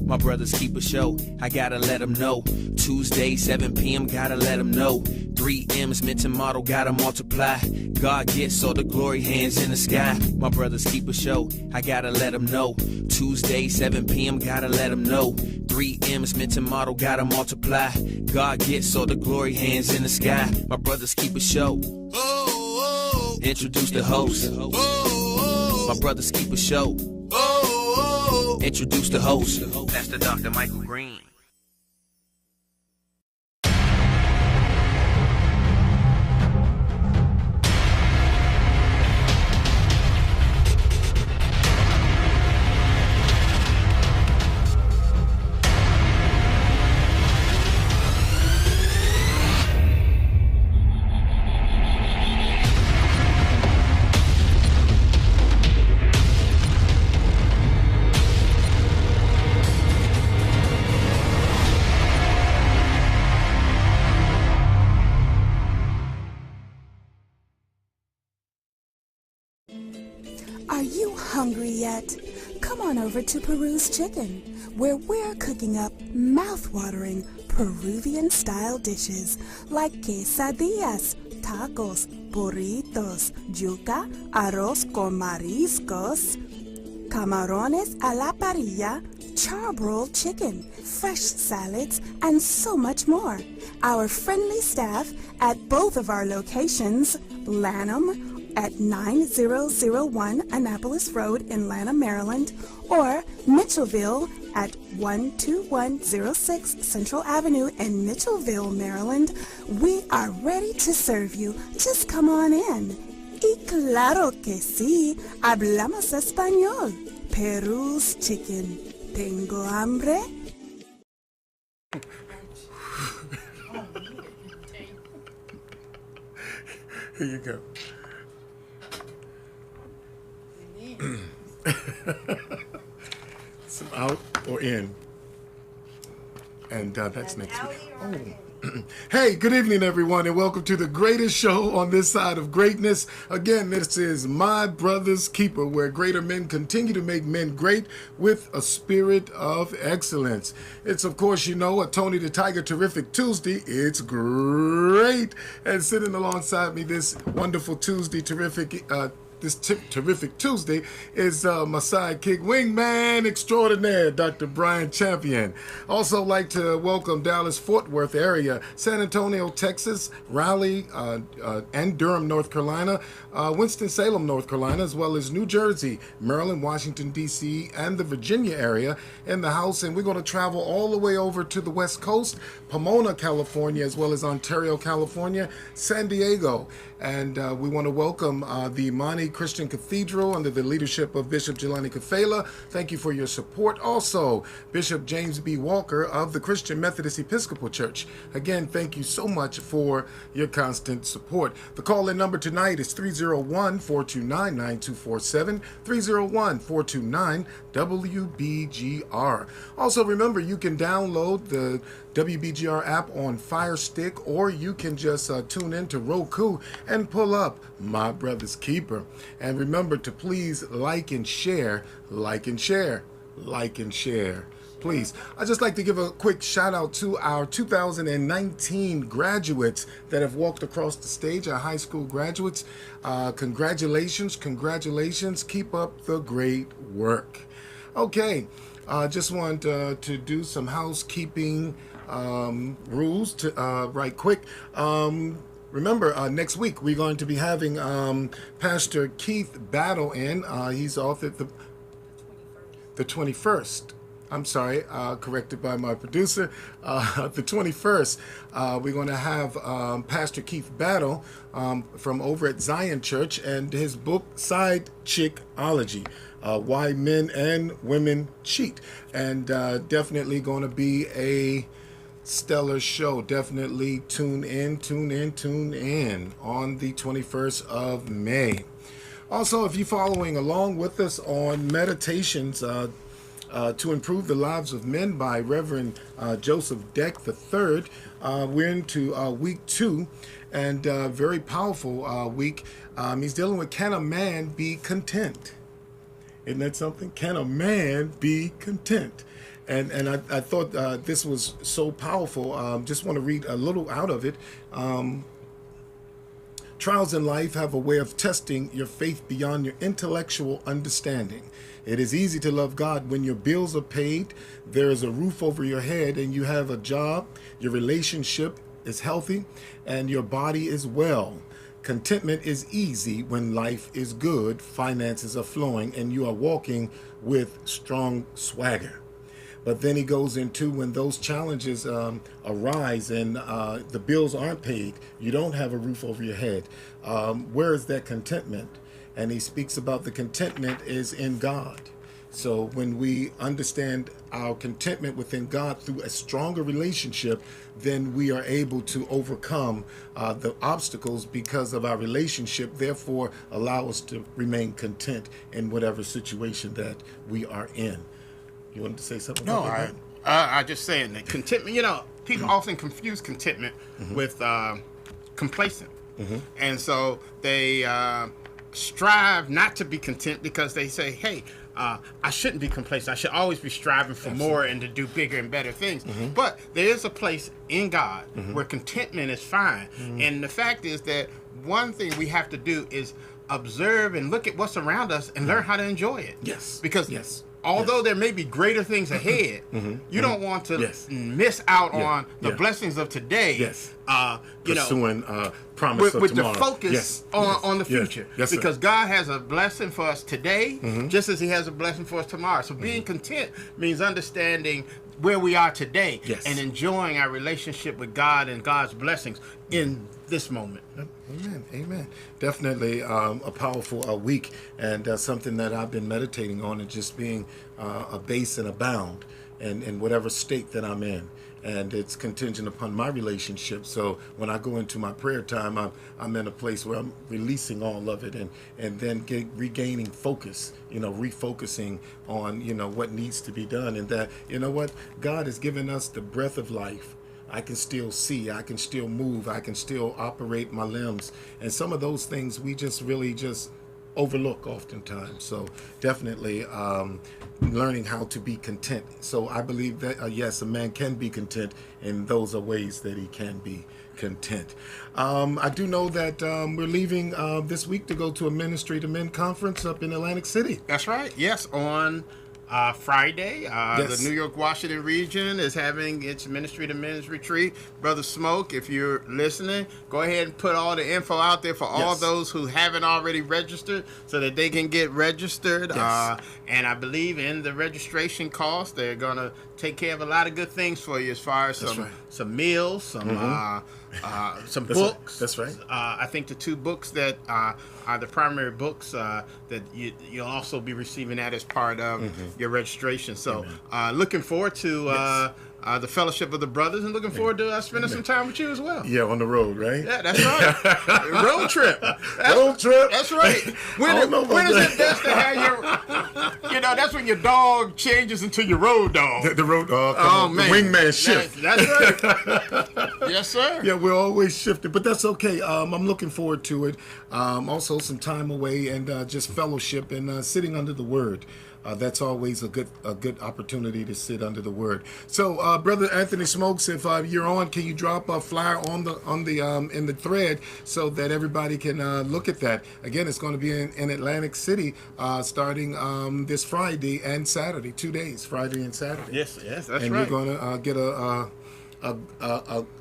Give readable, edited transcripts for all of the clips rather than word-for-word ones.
My brothers keep a show, I gotta let them know. Tuesday, 7 p.m., gotta let them know. 3 M's, mint and model, gotta multiply. God gets all the glory, hands in the sky. My brothers keep a show, I gotta let them know. Tuesday, 7 p.m., gotta let them know. 3 M's, mint and model, gotta multiply. God gets all the glory, hands in the sky. My brothers keep a show. Introduce the host. My brothers keep a show. Introduce the host. That's the Dr. Michael Green. Are you hungry yet? Come on over to Peru's Chicken, where we're cooking up mouth-watering Peruvian-style dishes like quesadillas, tacos, burritos, yuca, arroz con mariscos, camarones a la parrilla, charbroiled chicken, fresh salads, and so much more. Our friendly staff at both of our locations, Lanham at 9001 Annapolis Road in Lanham, Maryland, or Mitchellville at 12106 Central Avenue in Mitchellville, Maryland, we are ready to serve you. Just come on in. Y claro que sí, hablamos español. Peru's Chicken. ¿Tengo hambre? Here you go. Some out or in. And that's next week. Oh. Hey, good evening, everyone, and welcome to the greatest show on this side of greatness. Again, this is My Brother's Keeper, where greater men continue to make men great with a spirit of excellence. It's, of course, you know, a Tony the Tiger Terrific Tuesday. It's great. And sitting alongside me this wonderful Tuesday, terrific Tuesday is my sidekick, wingman extraordinaire, Dr. Brian Champion. Also like to welcome Dallas-Fort Worth area, San Antonio, Texas, Raleigh, and Durham, North Carolina, Winston-Salem, North Carolina, as well as New Jersey, Maryland, Washington, D.C., and the Virginia area in the house. And we're going to travel all the way over to the West Coast, Pomona, California, as well as Ontario, California, San Diego. And we want to welcome the Imani Christian Cathedral under the leadership of Bishop Jelani Kafela. Thank you for your support. Also, Bishop James B. Walker of the Christian Methodist Episcopal Church. Again, thank you so much for your constant support. The call-in number tonight is 301-429-9247, 301-429-WBGR. Also, remember, you can download the WBGR app on Fire Stick, or you can just tune in to Roku and pull up My Brother's Keeper. And remember to please like and share, like and share, like and share. Please. I'd just like to give a quick shout out to our 2019 graduates that have walked across the stage, our high school graduates. Congratulations, congratulations. Keep up the great work. Okay, just want to do some housekeeping rules to right quick. Remember, next week we're going to be having Pastor Keith Battle in. He's off at the 21st. I'm sorry, corrected by my producer. The 21st, we're going to have Pastor Keith Battle from over at Zion Church, and his book, Side Chickology, Why Men and Women Cheat. And definitely going to be a stellar show. Definitely tune in on the 21st of May. Also, if you're following along with us on Meditations to Improve the Lives of Men by Reverend Joseph Deck III, we're into week 2, and very powerful week. He's dealing with, can a man be content? Isn't that something? Can a man be content? And I thought this was so powerful. Just want to read a little out of it. Trials in life have a way of testing your faith beyond your intellectual understanding. It is easy to love God when your bills are paid, there is a roof over your head, and you have a job, your relationship is healthy, and your body is well. Contentment is easy when life is good, finances are flowing, and you are walking with strong swagger. But then he goes into when those challenges arise and the bills aren't paid, you don't have a roof over your head. Where is that contentment? And he speaks about the contentment is in God. So when we understand our contentment within God through a stronger relationship, then we are able to overcome the obstacles because of our relationship, therefore allow us to remain content in whatever situation that we are in. You wanted to say something? No, I just saying that contentment, people often confuse contentment with complacent. And so they strive not to be content because they say, hey, I shouldn't be complacent. I should always be striving for more and to do bigger and better things. But there is a place in God where contentment is fine. And the fact is that one thing we have to do is observe and look at what's around us and learn how to enjoy it. Yes. Because although there may be greater things ahead, you don't want to miss out on the blessings of today. Yes. Pursuing promise of with tomorrow. the focus on the future. Yes, because God has a blessing for us today, just as he has a blessing for us tomorrow. So being content means understanding where we are today and enjoying our relationship with God and God's blessings in this moment. Amen. Definitely a powerful week, and something that I've been meditating on, and just being abase and abound in whatever state that I'm in. And it's contingent upon my relationship. So when I go into my prayer time, I'm in a place where I'm releasing all of it and then regaining focus, refocusing on, what needs to be done. And that, what? God has given us the breath of life. I can still see, I can still move, I can still operate my limbs. And some of those things we just really overlook oftentimes. So definitely learning how to be content. So I believe that, yes, a man can be content, and those are ways that he can be content. I do know that we're leaving this week to go to a Ministry to Men conference up in Atlantic City. That's right. Yes, on Friday, the New York, Washington region is having its Ministry to Men's retreat. Brother Smoke, if you're listening, go ahead and put all the info out there for all those who haven't already registered so that they can get registered. And I believe in the registration cost, they're going to take care of a lot of good things for you as far as some meals, some books. That's right. I think the two books that are the primary books that you'll also be receiving that as part of your registration. So looking forward to the Fellowship of the Brothers, and looking forward to spending some time with you as well. Yeah, on the road, right? Yeah, that's right. Road trip. Road trip. That's right. When is it best to have your, that's when your dog changes into your road dog. The road dog. The wingman shift. That's right. Yes, sir. Yeah, we're always shifting, but that's okay. I'm looking forward to it. Also, some time away and just fellowship and sitting under the Word. That's always a good opportunity to sit under the Word. So, Brother Anthony Smokes, if you're on, can you drop a flyer on the in the thread so that everybody can look at that? Again, it's going to be in Atlantic City starting this Friday and Saturday, 2 days, Friday and Saturday. Yes, that's and right. And you're going to get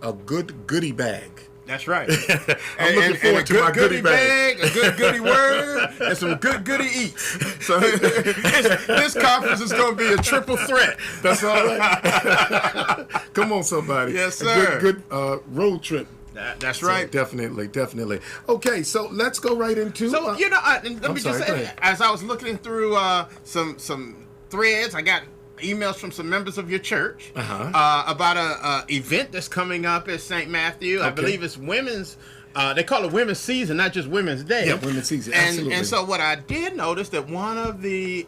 a good goodie bag. That's right. I'm looking forward to my goodie bag. A good goodie word, and some good goodie eats. So this conference is going to be a triple threat. That's all right. Come on, somebody. Yes, sir. A good road trip. That's right. So definitely. Okay, so let's go right into. So let me just say, as I was looking through some threads, I got emails from some members of your church about a event that's coming up at St. Matthew. I believe it's Women's They call it Women's Season, not just Women's Day. Yeah, Women's Season, And, absolutely. and so what I did notice that one of the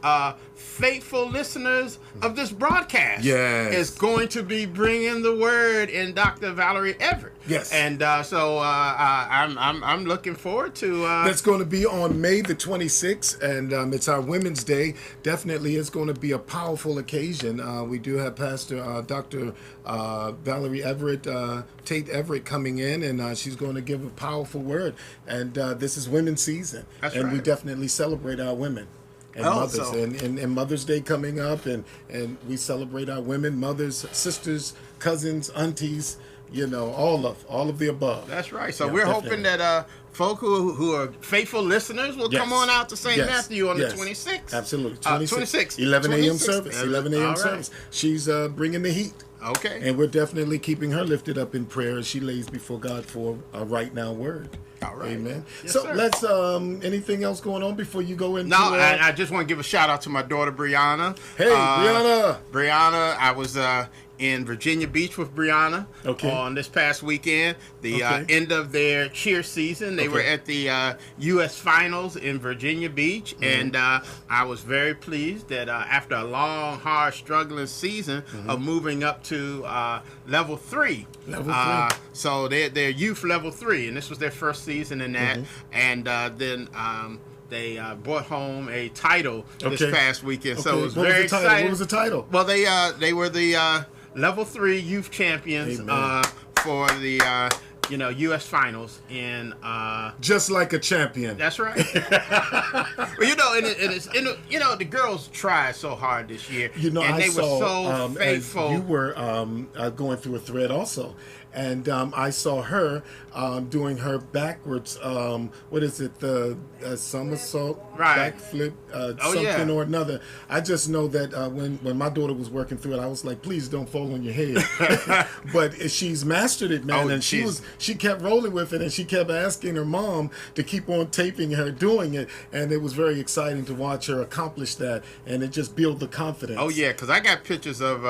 faithful listeners of this broadcast Yes. is going to be bringing the word in Dr. Valerie Everett. Yes. And so I'm looking forward to. That's going to be on May the 26th, and it's our Women's Day. Definitely, it's going to be a powerful occasion. We do have Pastor Dr. Valerie Everett, Tate Everett, coming in, and she's going to give a powerful word. And this is Women's Season, That's and we right. definitely celebrate our women. And Oh, mothers, so- and Mother's Day coming up, and we celebrate our women, mothers, sisters, cousins, aunties, all of the above. That's right. So Yeah, we're definitely. hoping that folk who are faithful listeners will Yes. come on out to St. Yes. Matthew on Yes. the 26th. Absolutely. 26th. 11 a.m. 26th. service. 11 a.m. All right. service. She's bringing the heat. Okay. And we're definitely keeping her lifted up in prayer as she lays before God for a right now word. All right. Amen. Yes, So sir. let's, anything else going on before you go into... No, I just want to give a shout out to my daughter Brianna. Hey, Brianna. Brianna, I was in Virginia Beach with Brianna Okay. on this past weekend, the Okay. end of their cheer season. They were at the U.S. Finals in Virginia Beach, and I was very pleased that after a long, hard, struggling season of moving up to level 3. Level 3. So they're youth level 3, and this was their first season in that. And then they brought home a title this Okay. past weekend. So Okay. it was What was very the title? exciting. What was the title? Well, they were the level 3 youth champions Amen. for the U.S. Finals in. Just like a champion. That's right. Well, the girls tried so hard this year, and I they saw, were so faithful. as you were going through a thread also, and I saw her doing her backwards. What is it? The somersault, Right. backflip, Oh, something yeah. or another. I just know that when my daughter was working through it, I was like, please don't fall on your head. But she's mastered it, man, Oh, and she kept rolling with it, and she kept asking her mom to keep on taping her doing it, and it was very exciting to watch her accomplish that, and it just built the confidence. Oh yeah, because I got pictures of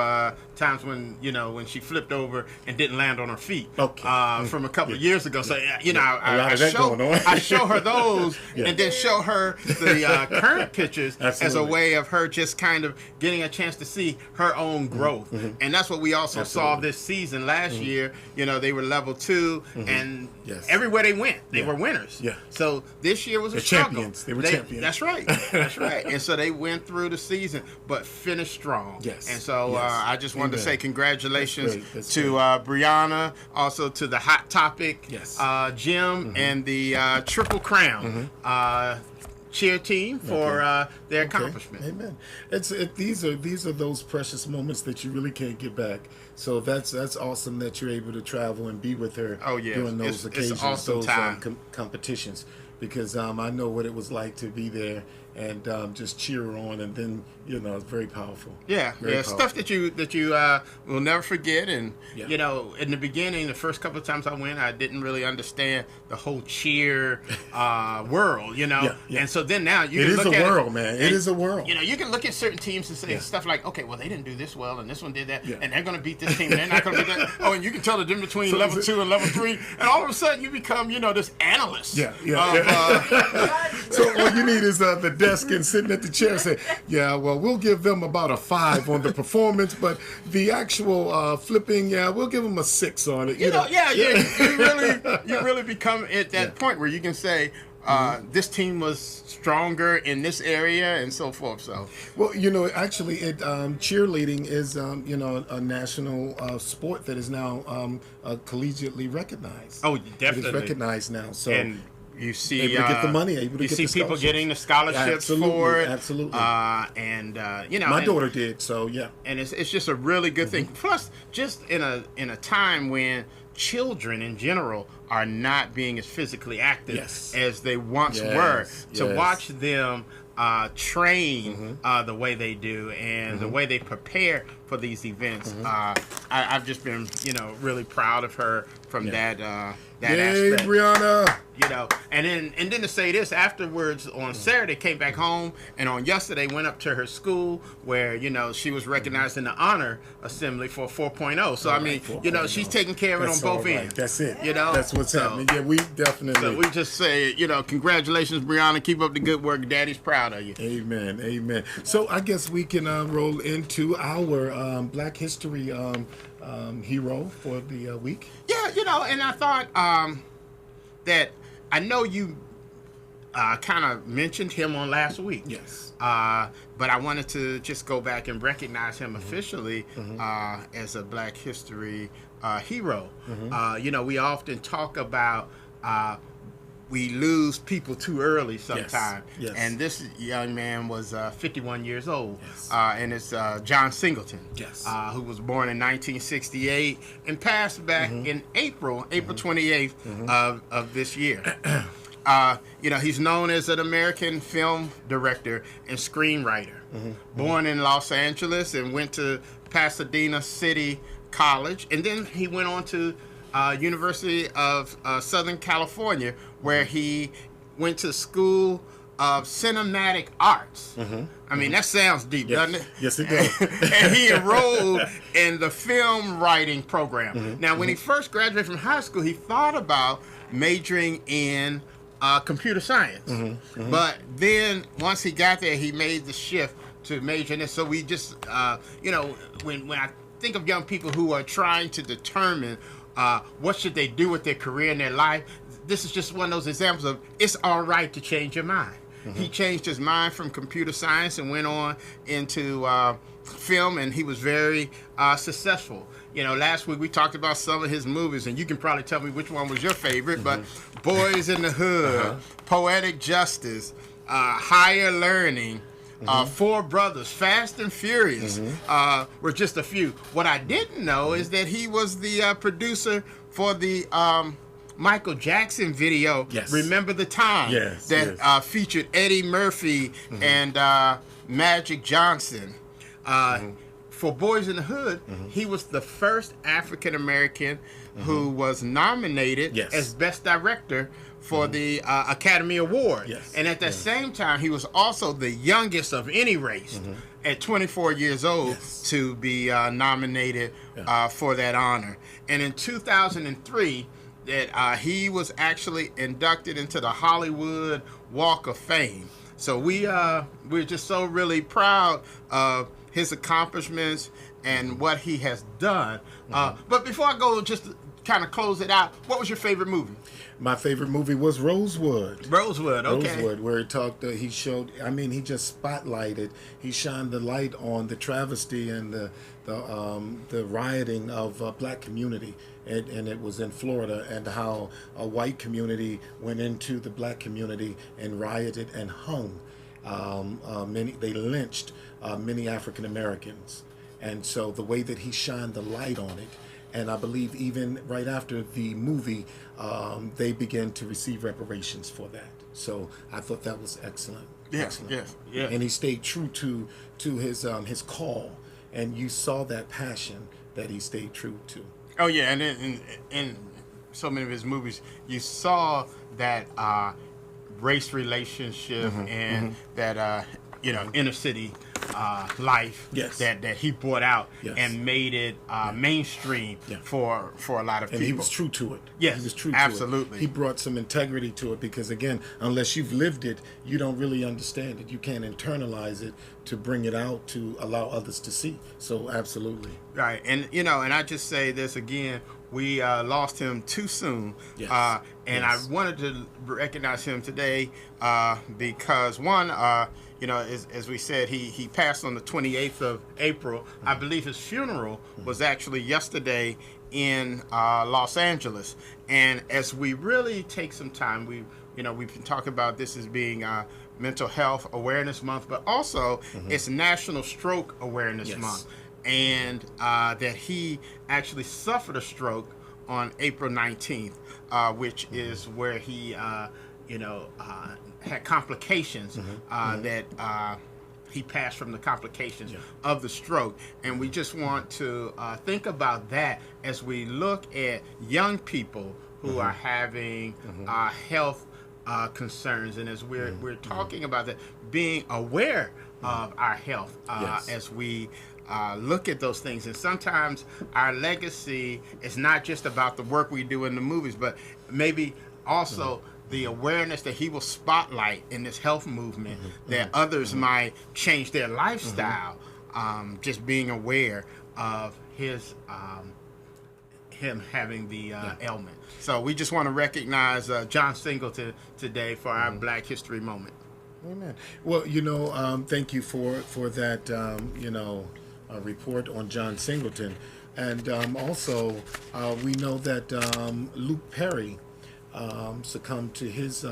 times when she flipped over and didn't land on her feet. Okay. From a couple of years ago. So A lot I of that going on. I show her those, Yeah. and then show her the current pictures as a Absolutely. way of her just kind of getting a chance to see her own growth. And that's what we also saw Absolutely. this season. Last year, they were level 2, and Yes. everywhere they went, they Yeah. were winners. Yeah. So this year was a They're struggle. champions. They were champions. That's right. That's right. And so they went through the season, but finished strong. Yes. And so Yes. I just wanted to Amen. say congratulations That's to Brianna, also to the Hot Topic, Yes. Jim, and the Triple Crown cheer team for their accomplishment. Amen. These are those precious moments that you really can't get back. So that's awesome that you're able to travel and be with her Oh, yeah. during those It's occasions, awesome those time. competitions, because I know what it was like to be there and just cheer her on, and then it's very powerful. Yeah, Very yeah, powerful. stuff that you will never forget. And Yeah. in the beginning, the first couple of times I went, I didn't really understand the whole cheer world. Yeah. And so then now you It can is look a at world, man. It and, is a world. You can look at certain teams and say Yeah. stuff like, okay, well they didn't do this well, and this one did that, Yeah. and they're going to beat this team, and they're not going to beat that. Oh, and you can tell the difference between So level is it- 2 and level 3, and all of a sudden you become this analyst. Yeah. of, So all you need is the desk and sitting at the chair and say, yeah, well, we'll give them about a 5 on the performance, but the actual flipping, we'll give them a 6 on it. you really become at that point where you can say this team was stronger in this area and so forth. So Well, actually, cheerleading is, a national sport that is now collegiately recognized. Oh, It is definitely. recognized now. So and you see able to get the money, able to you get see the people scholarships. getting the scholarships Absolutely, for it. absolutely. And my daughter did. So yeah. and it's just a really good thing. Plus, just in a time when children in general are not being as physically active Yes. as they once Yes, were, to yes. watch them train the way they do and the way they prepare for these events. I've just been, really proud of her from that Yay, aspect. Brianna. And then to say this, afterwards on Saturday came back home, and on yesterday went up to her school where she was recognized in the honor assembly for 4.0. So I mean, 4.0. she's taking care of it on both ends. That's it. That's what's happening. Yeah, we definitely. So we just say, congratulations, Brianna. Keep up the good work. Daddy's proud of you. Amen. Amen. So I guess we can roll into our Black History hero for the week. Yeah, and I thought that I know you kind of mentioned him on last week. Yes. But I wanted to just go back and recognize him officially as a Black History hero. We often talk about we lose people too early sometimes. Yes. And this young man was 51 years old. Yes. And it's John Singleton, Yes. Who was born in 1968 and passed back in April 28th of this year. He's known as an American film director and screenwriter. Born in Los Angeles and went to Pasadena City College, and then he went on to University of Southern California, where he went to School of Cinematic Arts. I mean, that sounds deep, doesn't it? Yes, it does. And he enrolled in the film writing program. Now, when he first graduated from high school, he thought about majoring in computer science. But then once he got there, he made the shift to major in it. So we just, when I think of young people who are trying to determine what should they do with their career and their life, this is just one of those examples of it's all right to change your mind. He changed his mind from computer science and went on into film, and he was very successful. Last week we talked about some of his movies, and you can probably tell me which one was your favorite, but Boys in the Hood, Poetic Justice, Higher Learning, Four Brothers, Fast and Furious were just a few. What I didn't know is that he was the producer for the Michael Jackson video, Yes. Remember the Time, that featured Eddie Murphy and Magic Johnson. For Boys in the Hood, he was the first African American who was nominated as Best Director for the Academy Award. Yes. And at that same time, he was also the youngest of any race at 24 years old to be nominated for that honor. And in 2003, that he was actually inducted into the Hollywood Walk of Fame. So we're just so really proud of his accomplishments and what he has done. But before I go, just to kind of close it out, what was your favorite movie? My favorite movie was Rosewood. Rosewood, okay. Rosewood, where he he just spotlighted, he shined the light on the travesty and the rioting of black community, and it was in Florida, and how a white community went into the black community and rioted and hung. They lynched many African Americans, and so the way that he shined the light on it. And I believe even right after the movie, they began to receive reparations for that. So I thought that was excellent. Excellent. Yeah. And he stayed true to his call, and you saw that passion that he stayed true to. Oh yeah, and in so many of his movies, you saw that race relationship and that inner city life that he brought out and made it mainstream for a lot of people. And he was true to it. Yes, he was true absolutely. to it. He brought some integrity to it, because again, unless you've lived it, you don't really understand it. You can't internalize it to bring it out to allow others to see. So absolutely. Right, and and I just say this again, we lost him too soon. Yes. I wanted to recognize him today because one, as we said, he passed on the 28th of April. I believe his funeral was actually yesterday in Los Angeles. And as we really take some time, we've been talking about this as being Mental Health Awareness Month, but also it's National Stroke Awareness Month. And that he actually suffered a stroke on April 19th, which is where he, had complications that he passed from the complications of the stroke. And we just want to think about that as we look at young people who are having health concerns, and as we're talking about that, being aware of our health as we look at those things. And sometimes our legacy is not just about the work we do in the movies, but maybe also the awareness that he will spotlight in this health movement, that others might change their lifestyle, just being aware of him having the ailment. So we just want to recognize John Singleton today for our Black History Moment. Amen. Well, thank you for that, report on John Singleton. And also, we know that Luke Perry succumbed to his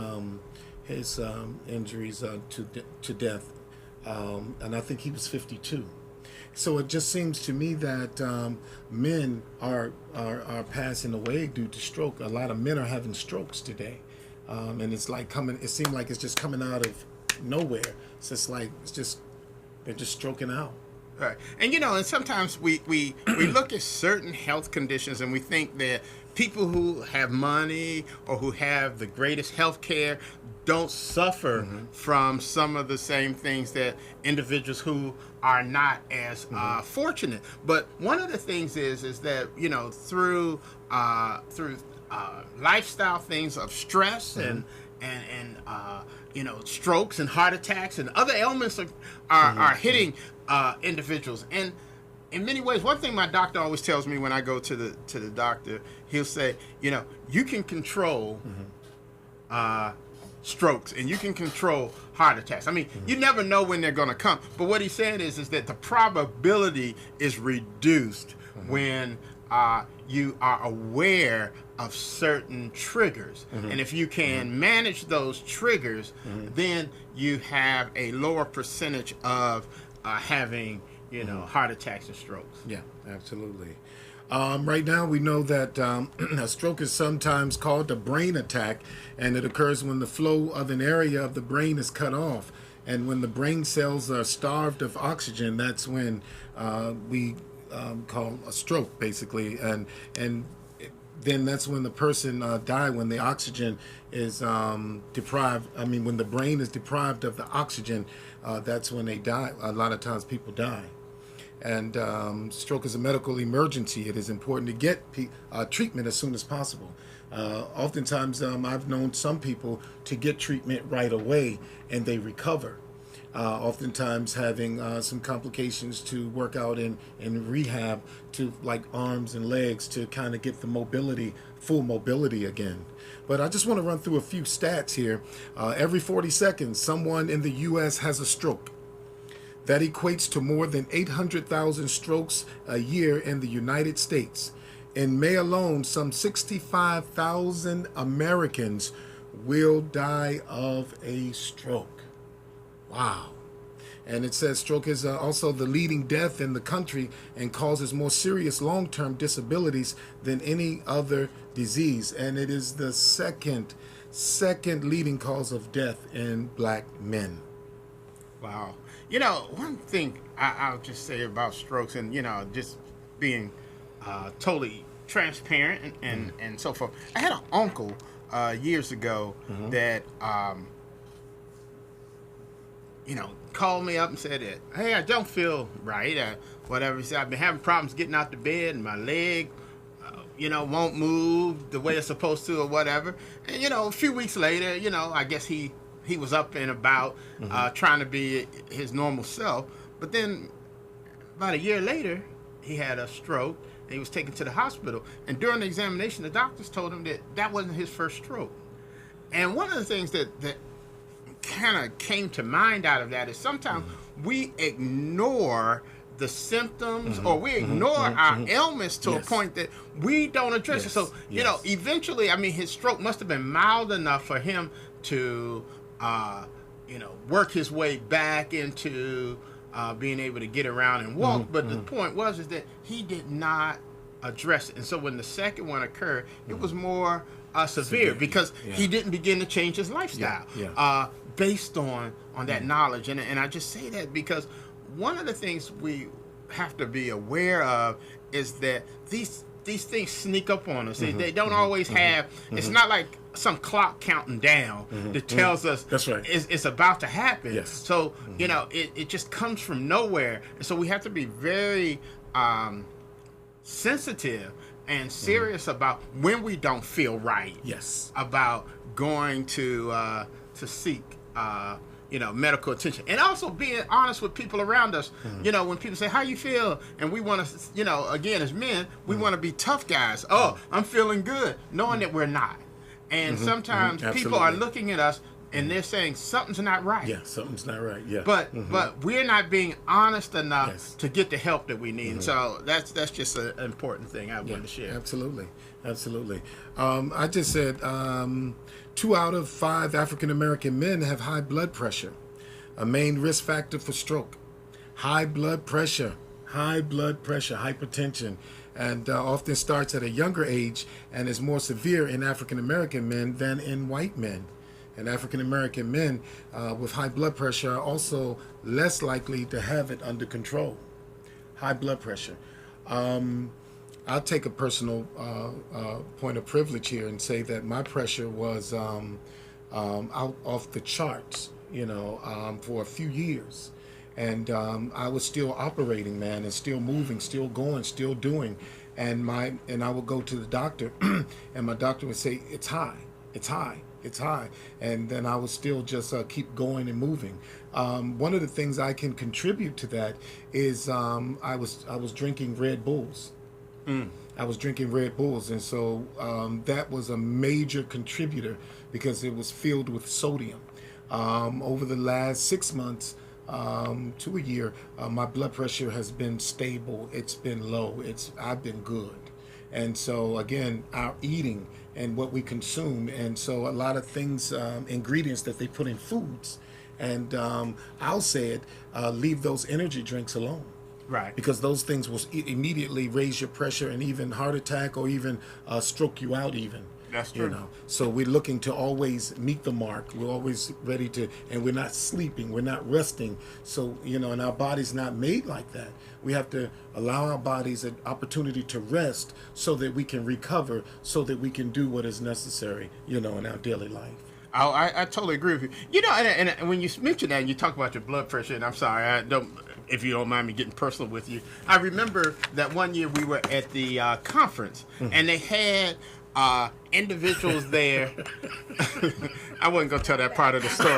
injuries to death, and I think he was 52. So it just seems to me that men are passing away due to stroke. A lot of men are having strokes today, and it's like coming. It seems like it's just coming out of nowhere. It's just like they're just stroking out. Right. And and sometimes we look at certain health conditions and we think that people who have money or who have the greatest health care don't suffer from some of the same things that individuals who are not as fortunate. But one of the things is that through lifestyle things of stress and strokes and heart attacks and other ailments are hitting individuals. And in many ways, one thing my doctor always tells me when I go to the doctor, he'll say, you can control strokes and you can control heart attacks. I mean, you never know when they're going to come. But what he's saying is that the probability is reduced when you are aware of certain triggers. And if you can manage those triggers, then you have a lower percentage of having heart attacks and strokes. Yeah, absolutely. Right now, we know that a stroke is sometimes called a brain attack, and it occurs when the flow of an area of the brain is cut off. And when the brain cells are starved of oxygen, that's when we call a stroke, basically. And then that's when the person died, when the oxygen is deprived. I mean, when the brain is deprived of the oxygen, that's when they die. A lot of times people die. And stroke is a medical emergency. It is important to get treatment as soon as possible. Oftentimes, I've known some people to get treatment right away and they recover. Oftentimes having some complications to work out in rehab, to like arms and legs, to kind of get the full mobility again. But I just want to run through a few stats here. Every 40 seconds, someone in the U.S. has a stroke. That equates to more than 800,000 strokes a year in the United States. In May alone, some 65,000 Americans will die of a stroke. Wow. And it says stroke is also the leading death in the country and causes more serious long-term disabilities than any other disease. And it is the second leading cause of death in black men. Wow. One thing I'll just say about strokes and, just being totally transparent and so forth. I had an uncle years ago that, called me up and said that, hey, I don't feel right, whatever. He said, I've been having problems getting out the bed and my leg, won't move the way it's supposed to or whatever. And, a few weeks later, I guess he was up and about trying to be his normal self. But then about a year later, he had a stroke and he was taken to the hospital. And during the examination, the doctors told him that wasn't his first stroke. And one of the things that kind of came to mind out of that is sometimes we ignore the symptoms or we ignore our ailments to a point that we don't address it. So, eventually, his stroke must have been mild enough for him to work his way back into being able to get around and walk. But the point was that he did not address it. And so when the second one occurred, it was more severe because he didn't begin to change his lifestyle. based on that knowledge. And I just say that because one of the things we have to be aware of is that these things sneak up on us. They don't always have. It's not like some clock counting down that tells us that's right. It's about to happen. Yes. So it just comes from nowhere, and so we have to be very sensitive and serious about when we don't feel right. Yes. About going to seek medical attention, and also being honest with people around us. When people say, how you feel? And we want to, again, as men, we want to be tough guys. Oh, I'm feeling good, knowing that we're not. And sometimes people are looking at us and they're saying something's not right. Yeah, something's not right. Yeah. But we're not being honest enough to get the help that we need. So that's just an important thing I wanted to share. Absolutely. I just said 2 out of 5 African American men have high blood pressure, a main risk factor for stroke. High blood pressure, hypertension, and often starts at a younger age and is more severe in African American men than in white men. And African American men with high blood pressure are also less likely to have it under control. High blood pressure. I'll take a personal point of privilege here and say that my pressure was out off the charts, for a few years. And I was still operating, man, and still moving, still going, still doing. And I would go to the doctor, and my doctor would say, it's high. And then I would still just keep going and moving. One of the things I can contribute to that is I was drinking Red Bulls. I was drinking Red Bulls, and so that was a major contributor because it was filled with sodium. Over the last 6 months to a year, my blood pressure has been stable. It's been low. I've been good. And so again, our eating and what we consume, and so a lot of things, ingredients that they put in foods, and I'll say it, leave those energy drinks alone. Right. Because those things will immediately raise your pressure and even heart attack or even stroke you out even. That's true. So we're looking to always meet the mark. We're always ready to, and we're not sleeping. We're not resting. So, and our body's not made like that. We have to allow our bodies an opportunity to rest so that we can recover, so that we can do what is necessary, in our daily life. Oh, I totally agree with you. And when you mention that and you talk about your blood pressure, and I'm sorry, if you don't mind me getting personal with you, I remember that one year we were at the conference, and they had individuals there. I wasn't going to tell that part of the story.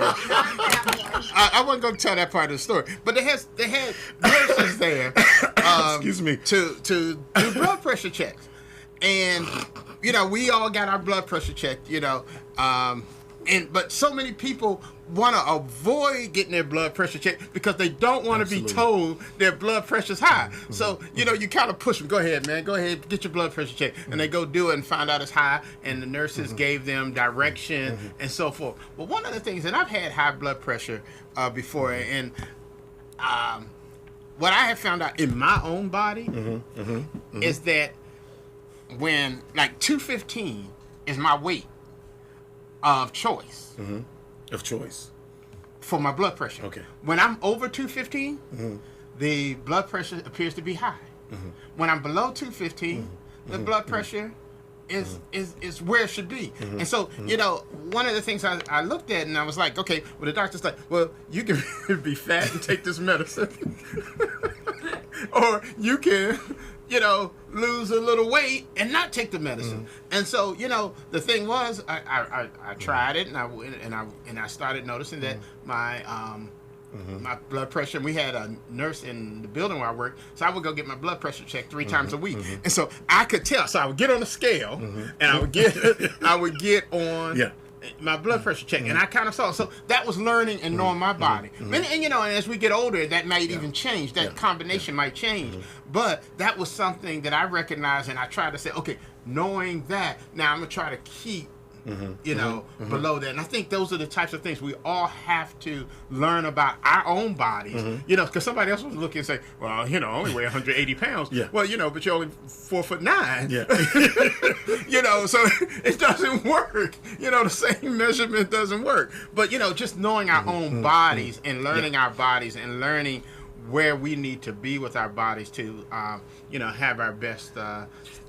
I wasn't going to tell that part of the story. But they had nurses there. Excuse me. To do blood pressure checks. And, we all got our blood pressure checked, but so many people want to avoid getting their blood pressure checked because they don't want to be told their blood pressure's high. So, you kind of push them. Go ahead, man. Go ahead, get your blood pressure checked. And they go do it and find out it's high, and the nurses gave them direction and so forth. But one of the things, and I've had high blood pressure before, and what I have found out in my own body is that when, 215 is my weight of choice. Of choice. For my blood pressure. Okay. When I'm over 215, the blood pressure appears to be high. When I'm below 215, the blood pressure is where it should be. And so, one of the things I looked at and I was like, okay, well, the doctor's like, well, you can be fat and take this medicine. Or you can, lose a little weight and not take the medicine. And so, the thing was, I tried it, and I started noticing that my my blood pressure. And we had a nurse in the building where I worked, so I would go get my blood pressure checked 3 times a week. And so I could tell. So I would get on the scale, and I would get on. My blood pressure check, and I kind of saw. So that was learning and knowing my body. And as we get older, that might even change. That combination might change. But that was something that I recognized, and I tried to say, okay, knowing that, now I'm gonna try to keep below that. And I think those are the types of things we all have to learn about our own bodies, because somebody else was looking and say, well, I only weigh 180 pounds. Yeah. Well, but you're only 4'9". Yeah. So it doesn't work. The same measurement doesn't work. But, just knowing our own bodies and learning our bodies and learning where we need to be with our bodies to, have our best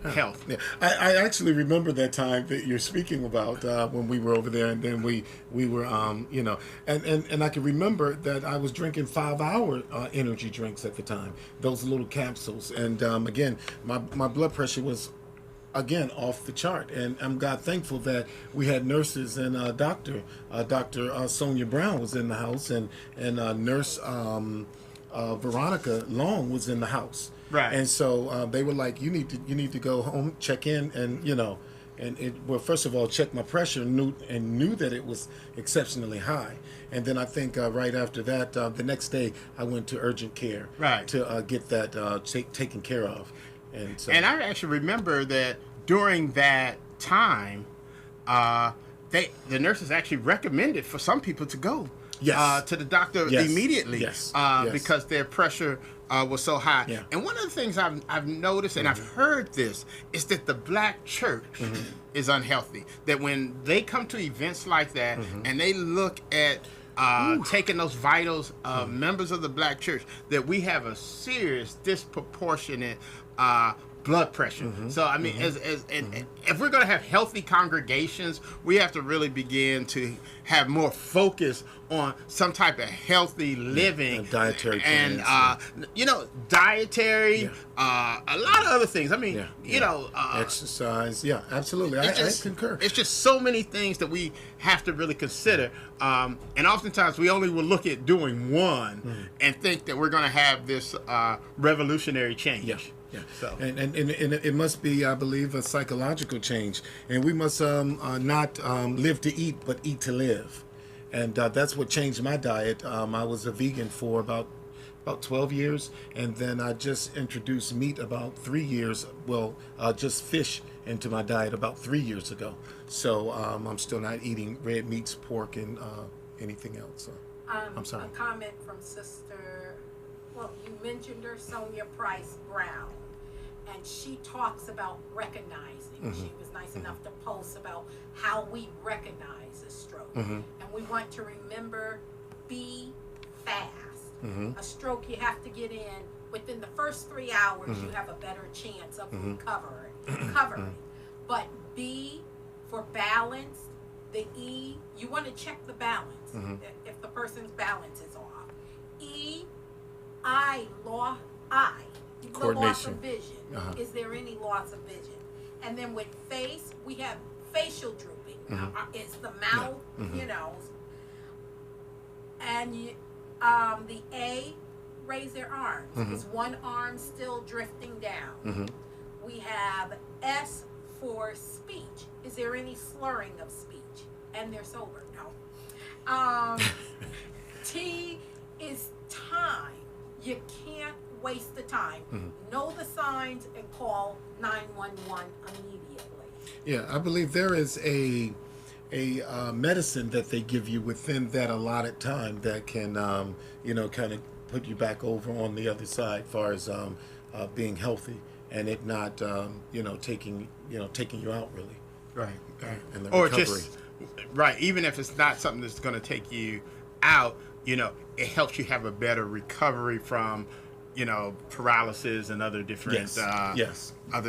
health. Yeah. I actually remember that time that you're speaking about when we were over there, and then we were, and I can remember that I was drinking 5-hour energy drinks at the time, those little capsules. And again, my blood pressure was, again, off the chart. And I'm God thankful that we had nurses and Dr. Sonia Brown was in the house, and Nurse Veronica Long was in the house. Right. And so they were like, you need to go home, check in, and first of all, check my pressure, knew that it was exceptionally high. And then I think right after that, the next day, I went to urgent care to get that taken care of. And I actually remember that during that time, the nurses actually recommended for some people to go to the doctor immediately because their pressure was so high. Yeah. And one of the things I've noticed, and I've heard this, is that the black church is unhealthy. That when they come to events like that and they look at taking those vitals of members of the black church, that we have a serious disproportionate blood pressure. So I mean, if we're going to have healthy congregations, we have to really begin to have more focus on some type of healthy living, and dietary and dietary, a lot of other things. I mean, exercise. Yeah, absolutely. I concur. It's just so many things that we have to really consider, and oftentimes we only will look at doing one and think that we're going to have this revolutionary change. Yeah. So. And it must be, I believe, a psychological change. And we must not live to eat, but eat to live. And that's what changed my diet. I was a vegan for about 12 years. And then I just introduced meat about 3 years. Well, just fish into my diet about 3 years ago. So I'm still not eating red meats, pork, and anything else. So, I'm sorry. A comment from Sister, you mentioned her, Sonia Price Brown. And she talks about recognizing. She was nice enough to post about how we recognize a stroke. And we want to remember, be fast. A stroke you have to get in within the first 3 hours, you have a better chance of recovering. But B, for balance, the E, you want to check the balance if the person's balance is off. E, the loss of vision. Is there any loss of vision? And then with face, we have facial drooping. It's the mouth, And the A, raise their arms. Is one arm still drifting down? We have S for speech. Is there any slurring of speech? And they're sober. No. T is time. You can't waste the time. Know the signs and call 911 immediately. Yeah, I believe there is a medicine that they give you within that allotted time that can, kind of put you back over on the other side, as far as being healthy and it not, taking you out really. Right. And the or recovery. Just right. Even if it's not something that's going to take you out, it helps you have a better recovery from, paralysis and other different,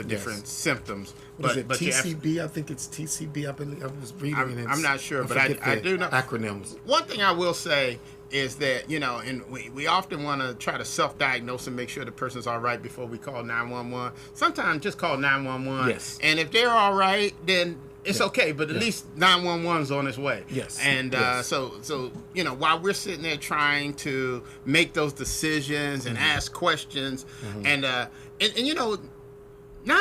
different symptoms. But TCB? I think it's TCB. I believe I was reading. I'm not sure, but I do know acronyms. One thing I will say is that and we often want to try to self-diagnose and make sure the person's all right before we call 911. Sometimes just call 911. Yes. And if they're all right, then it's okay, but at least 911's on its way. Yes. And so while we're sitting there trying to make those decisions and ask questions, and 9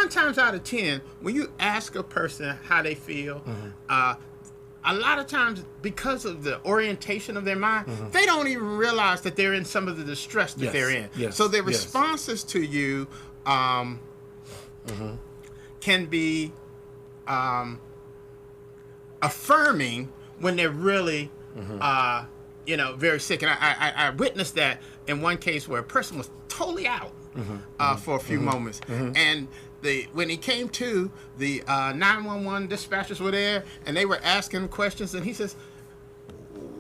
times out of 10, when you ask a person how they feel, a lot of times, because of the orientation of their mind, they don't even realize that they're in some of the distress that they're in. Yes. So their responses to you can be affirming when they're really, very sick. And I witnessed that in one case where a person was totally out for a few moments. And when he came to, the 911 dispatchers were there, and they were asking questions, and he says,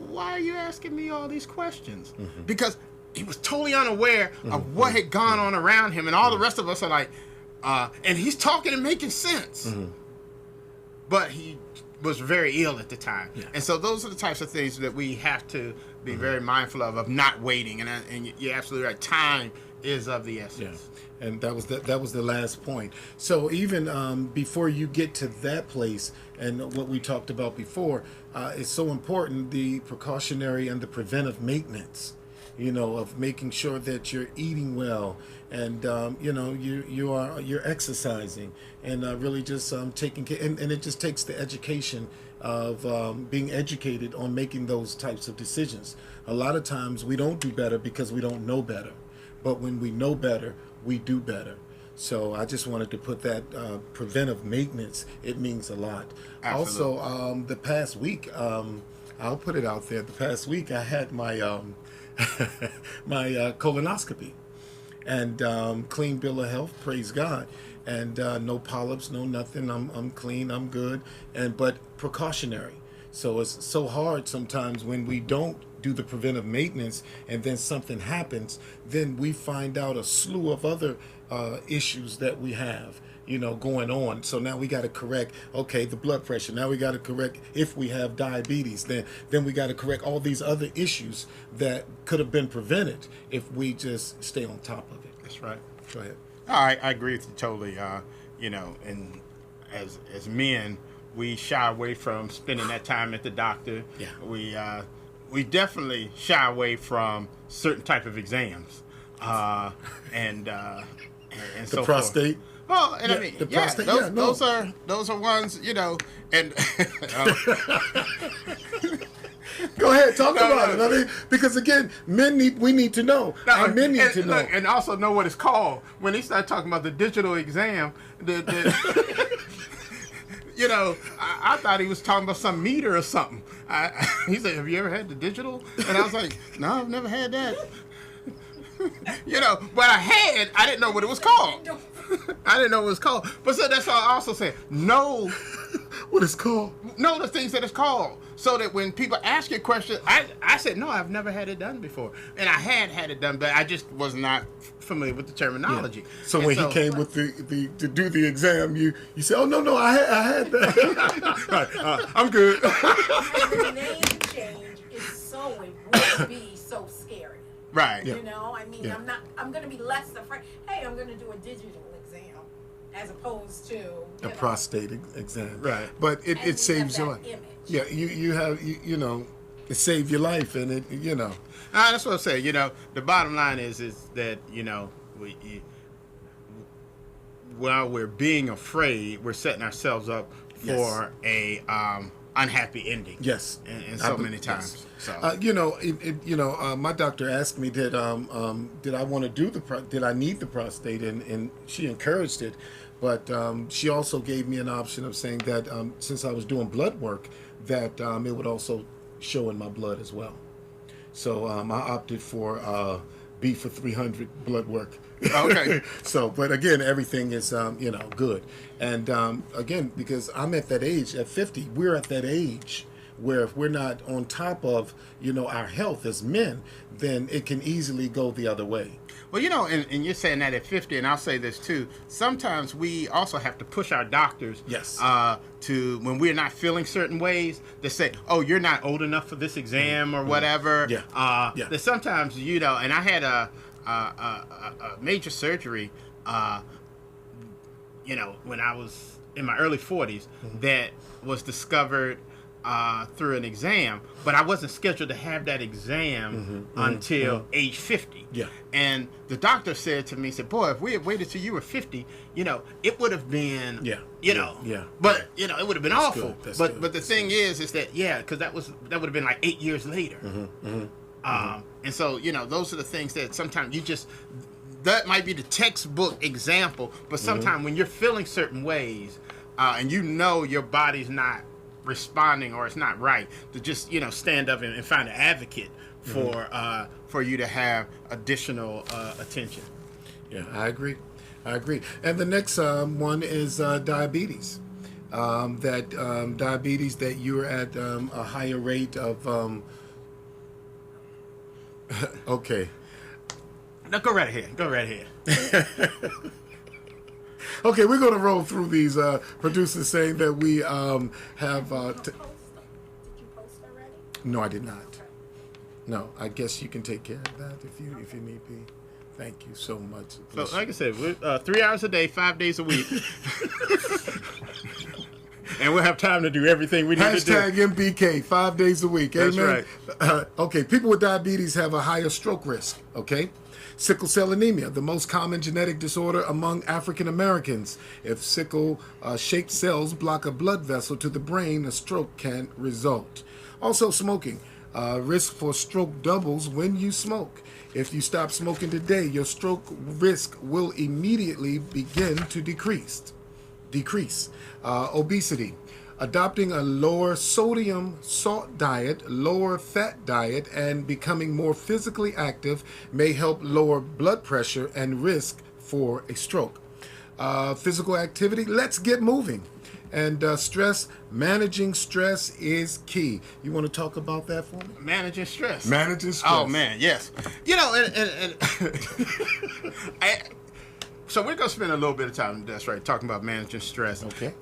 "Why are you asking me all these questions?" Because he was totally unaware of what had gone on around him, and all the rest of us are like, and he's talking and making sense. But he was very ill at the time. Yeah. And so those are the types of things that we have to be very mindful of not waiting. And you're absolutely right. Time is of the essence. Yeah. And that was the last point. So even before you get to that place, and what we talked about before, it's so important, the precautionary and the preventive maintenance, of making sure that you're eating well, and you're exercising, and really just taking care. And it just takes the education of being educated on making those types of decisions. A lot of times we don't do better because we don't know better, but when we know better, we do better. So I just wanted to put that preventive maintenance. It means a lot. Absolutely. Also, the past week, I'll put it out there. The past week, I had my my colonoscopy, and clean bill of health. Praise God, and no polyps, no nothing. I'm clean. I'm good. But precautionary. So it's so hard sometimes when we don't do the preventive maintenance, and then something happens. Then we find out a slew of other issues that we have, going on. So now we got to correct, the blood pressure. Now we got to correct if we have diabetes. Then we got to correct all these other issues that could have been prevented if we just stay on top of it. That's right. Go ahead. I agree with you totally. And as men, we shy away from spending that time at the doctor. Yeah. We definitely shy away from certain type of exams, and the so prostate. Forth. Well, and yeah, the prostate. Those are ones, and Go ahead, talk about it. I mean, because again, we need to know. And men need to know, and also know what it's called. When they start talking about the digital exam, I thought he was talking about some meter or something. He said, "Have you ever had the digital?" And I was like, "No, I've never had that." But I didn't know what it was called. I didn't know what it was called. But so that's all I also said. Know what it's called. Know the things that it's called. So that when people ask you a question, I said, "No, I've never had it done before." And I had it done, but I just was not familiar with the terminology. Yeah. So when he came with the to do the exam, you said, "Oh no, I had that." Right, I'm good. And the name change is so it would be so scary. Right. Yeah. I'm going to be less afraid. Hey, I'm going to do a digital exam as opposed to a prostate exam. Right. But it saves your life. Image. Yeah, you have it saved your life, and it That's what I'm saying. The bottom line is that while we're being afraid, we're setting ourselves up for a unhappy ending. Yes, and so many times. Yes. So my doctor asked me did I want to do did I need the prostate, and she encouraged it, but she also gave me an option of saying that since I was doing blood work, that it would also show in my blood as well. So I opted for B for 300 blood work. Okay. So, but again, everything is good, and again, because I'm at that age, at 50, we're at that age where if we're not on top of our health as men, then it can easily go the other way. Well, and you're saying that at 50, and I'll say this too. Sometimes we also have to push our doctors, yes, to when we're not feeling certain ways, to say, "Oh, you're not old enough for this exam," or whatever. Yeah. That sometimes and I had a major surgery, when I was in my early 40s, that was discovered through an exam, but I wasn't scheduled to have that exam until age 50. Yeah. And the doctor said to me, "Boy, if we had waited till you were 50, it would have been, Yeah. but it would have been awful." Good. But the thing is that because that would have been like 8 years later. And so those are the things that sometimes that might be the textbook example, but sometimes when you're feeling certain ways, and your body's not responding or it's not right, to just stand up and find an advocate for you to have additional attention. Yeah, I agree. And the next one is diabetes. Diabetes, that you're at a higher rate of. Okay. No, go right ahead. Okay, we're going to roll through these producers saying that we have. Did you post already? No, I did not. No, I guess you can take care of that if you need be. Thank you so much. So, like I said, we're 3 hours a day, 5 days a week. And we'll have time to do everything we need to do. Hashtag MBK, 5 days a week. That's Amen. right. Okay, people with diabetes have a higher stroke risk. Okay. Sickle cell anemia, the most common genetic disorder among African Americans. If sickle-shaped cells block a blood vessel to the brain, a stroke can result. Also, smoking. Risk for stroke doubles when you smoke. If you stop smoking today, your stroke risk will immediately begin to decrease. Obesity. Adopting a lower sodium salt diet, lower fat diet, and becoming more physically active may help lower blood pressure and risk for a stroke. Physical activity. Let's get moving. And stress, managing stress is key. You want to talk about that for me? Managing stress. Managing stress. Oh man, yes. And so we're gonna spend a little bit of time. That's right, talking about managing stress. Okay.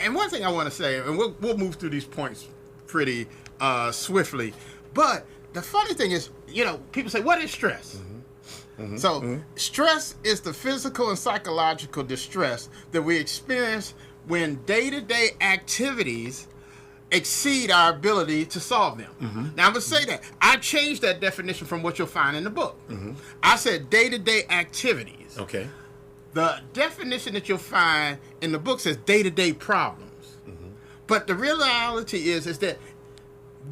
And one thing I want to say, and we'll move through these points pretty swiftly. But the funny thing is, people say, "What is stress?" Stress is the physical and psychological distress that we experience when day-to-day activities exceed our ability to solve them. Now, I'm going to say that. I changed that definition from what you'll find in the book. I said day-to-day activities. Okay. The definition that you'll find in the book says day-to-day problems. But the reality is that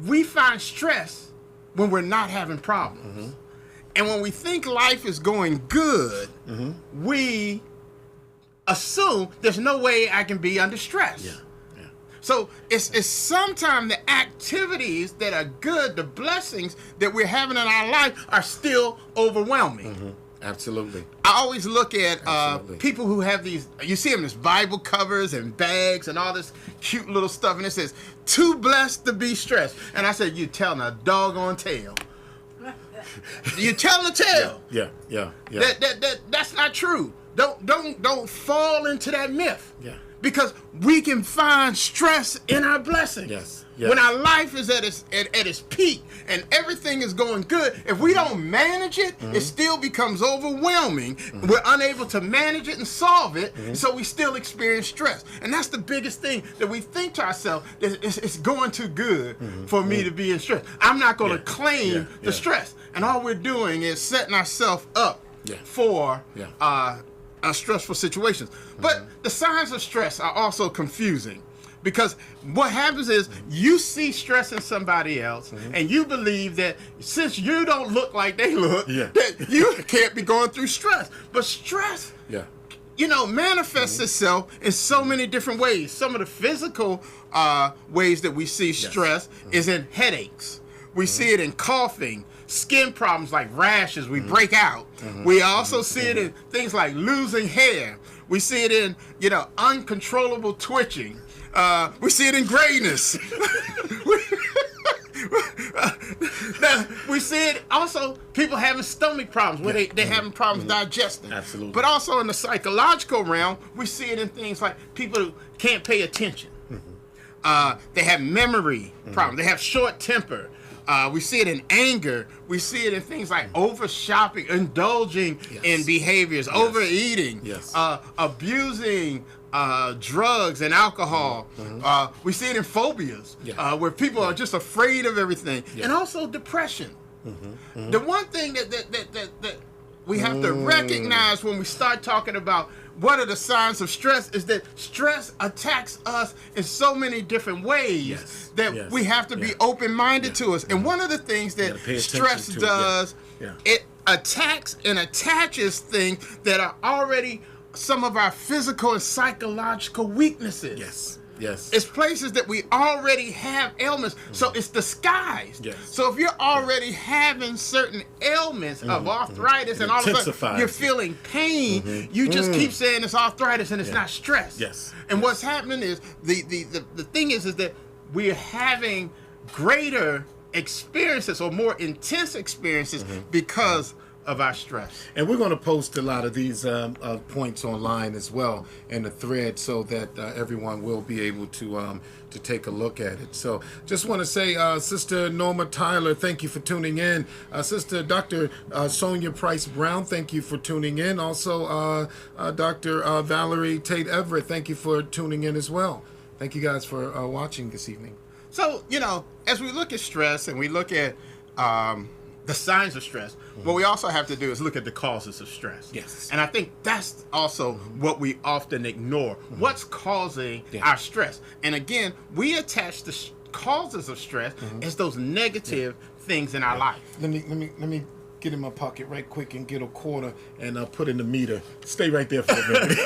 we find stress when we're not having problems. And when we think life is going good, we assume there's no way I can be under stress. Yeah. So it's sometimes the activities that are good, the blessings that we're having in our life are still overwhelming. Absolutely. I always look at people who have these, you see them as Bible covers and bags and all this cute little stuff, and it says, "Too blessed to be stressed." And I said, "You telling a doggone tale." You're telling a tale. Yeah. That's not true. Don't fall into that myth. Yeah. Because we can find stress in our blessings. Yes. When our life is at its peak and everything is going good, if we don't manage it, it still becomes overwhelming. We're unable to manage it and solve it, so we still experience stress. And that's the biggest thing, that we think to ourselves, that it's going too good for me to be in stress. I'm not going to claim the stress. And all we're doing is setting ourselves up for stressful situations. But the signs of stress are also confusing, because what happens is you see stress in somebody else, and you believe that since you don't look like they look, that you can't be going through stress. But stress, manifests itself in so many different ways. Some of the physical ways that we see stress is in headaches. We see it in coughing, skin problems like rashes, we break out. We also see it in things like losing hair. We see it in, uncontrollable twitching. We see it in grayness. Now, we see it also, people having stomach problems, where they're having problems digesting. Absolutely. But also in the psychological realm, we see it in things like people who can't pay attention. They have memory problems. They have short temper. We see it in anger. We see it in things like over shopping, indulging in behaviors, overeating, abusing drugs and alcohol. We see it in phobias, where people are just afraid of everything, and also depression. The one thing that we have to recognize when we start talking about what are the signs of stress is that stress attacks us in so many different ways that we have to be open-minded to us. And one of the things that stress does, it attacks and attaches things that are already some of our physical and psychological weaknesses. Yes. It's places that we already have ailments. So it's disguised. Yes. So if you're already having certain ailments of arthritis and all of a sudden you're feeling pain, you just keep saying it's arthritis and it's not stress. Yes. And what's happening is the thing is that we're having greater experiences or more intense experiences because of our stress. And we're going to post a lot of these points online as well in the thread, so that everyone will be able to take a look at it. So just want to say, Sister Norma Tyler, thank you for tuning in. Sister Dr. Sonia Price Brown, thank you for tuning in. Also, Dr. Valerie Tate Everett, thank you for tuning in as well. Thank you guys for watching this evening. So, as we look at stress and we look at the signs of stress, what we also have to do is look at the causes of stress. Yes. And I think that's also what we often ignore. What's causing our stress? And again, we attach the causes of stress as those negative things in our life. Let me get in my pocket right quick and get a quarter and put in the meter. Stay right there for a minute.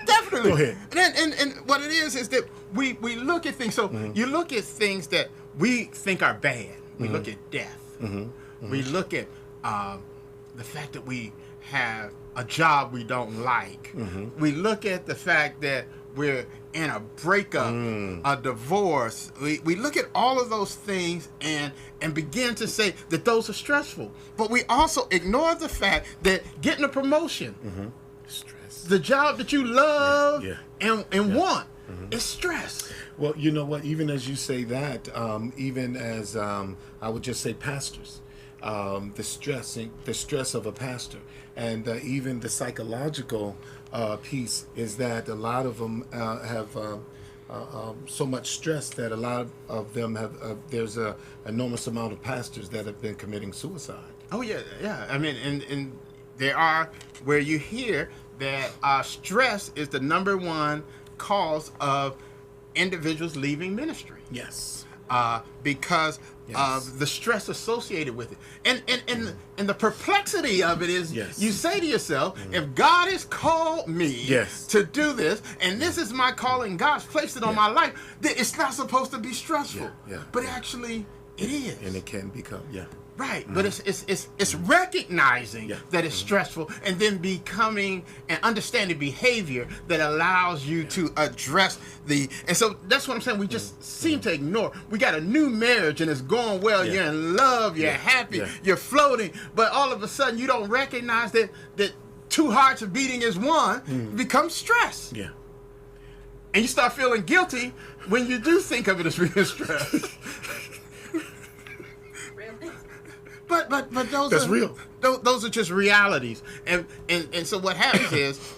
Definitely. Go ahead. And what it is that we look at things. So you look at things that we think are bad. We look at death. We look at the fact that we have a job we don't like. We look at the fact that we're in a breakup, a divorce. We look at all of those things and begin to say that those are stressful. But we also ignore the fact that getting a promotion, Stress. the job that you love and want, is stress. Well, you know what? Even as you say that, even as I would just say pastors, the stress of a pastor, and even the psychological piece is that a lot of them have so much stress that a lot of them have. There's a enormous amount of pastors that have been committing suicide. Oh yeah. I mean, and there are where you hear that stress is the number one cause of individuals leaving ministry. Yes. Because of the stress associated with it. And the perplexity of it is you say to yourself, if God has called me to do this, and this is my calling, God's placed it on my life, then it's not supposed to be stressful. But actually it is. And it can become, Right, but it's recognizing that it's stressful and then becoming and understanding behavior that allows you to address and so that's what I'm saying. We just seem to ignore. We got a new marriage and it's going well. You're in love. You're happy. You're floating. But all of a sudden you don't recognize that two hearts are beating as one. It becomes stress. Yeah. And you start feeling guilty when you do think of it as being stress. But those That's are real. Those are just realities, and so what happens is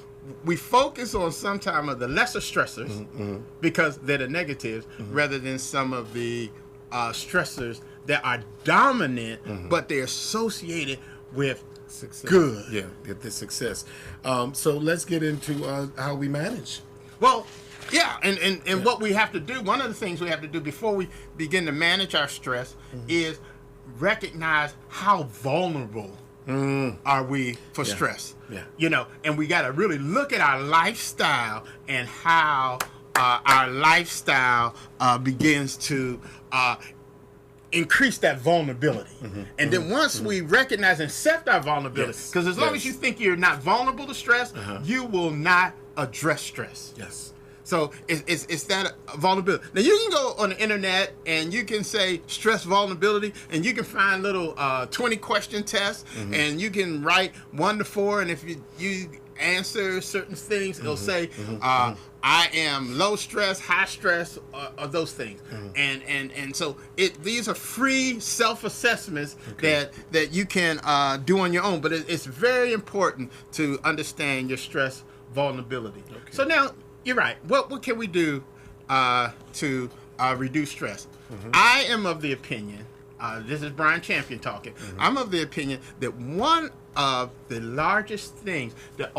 we focus on sometime of the lesser stressors because they're the negatives, rather than some of the stressors that are dominant, but they're associated with Success. good. Yeah, get the success. So let's get into how we manage. Well, and what we have to do. One of the things we have to do before we begin to manage our stress is recognize how vulnerable are we for stress. And we got to really look at our lifestyle and how our lifestyle begins to increase that vulnerability. And then once we recognize and accept our vulnerability, because as long as you think you're not vulnerable to stress, you will not address stress. Yes. So it's that vulnerability. Now you can go on the internet and you can say stress vulnerability, and you can find little 20 question tests, and you can write 1 to 4, and if you answer certain things, it'll say I am low stress, high stress, or those things. And so these are free self-assessments that you can do on your own. But it's very important to understand your stress vulnerability. So now. You're right. What can we do to reduce stress? I am of the opinion, this is Brian Champion talking, I'm of the opinion that one of the largest things that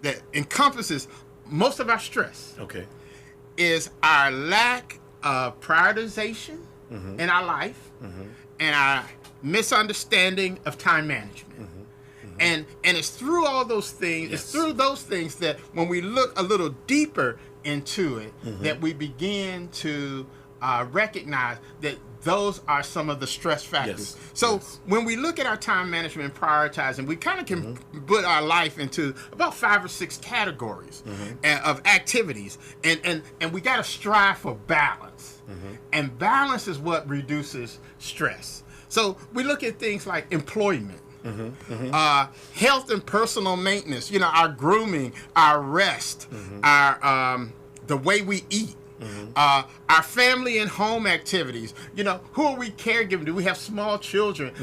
that encompasses most of our stress is our lack of prioritization in our life and our misunderstanding of time management. And it's through all those things, it's through those things that when we look a little deeper into it, that we begin to recognize that those are some of the stress factors. Yes. So Yes. when we look at our time management and prioritizing, we kind of can put our life into about 5 or 6 categories of activities, and we got to strive for balance. And balance is what reduces stress. So we look at things like employment, health and personal maintenance. You know, our grooming, our rest, our the way we eat. Our family and home activities. You know, who are we caregiving? Do we have small children?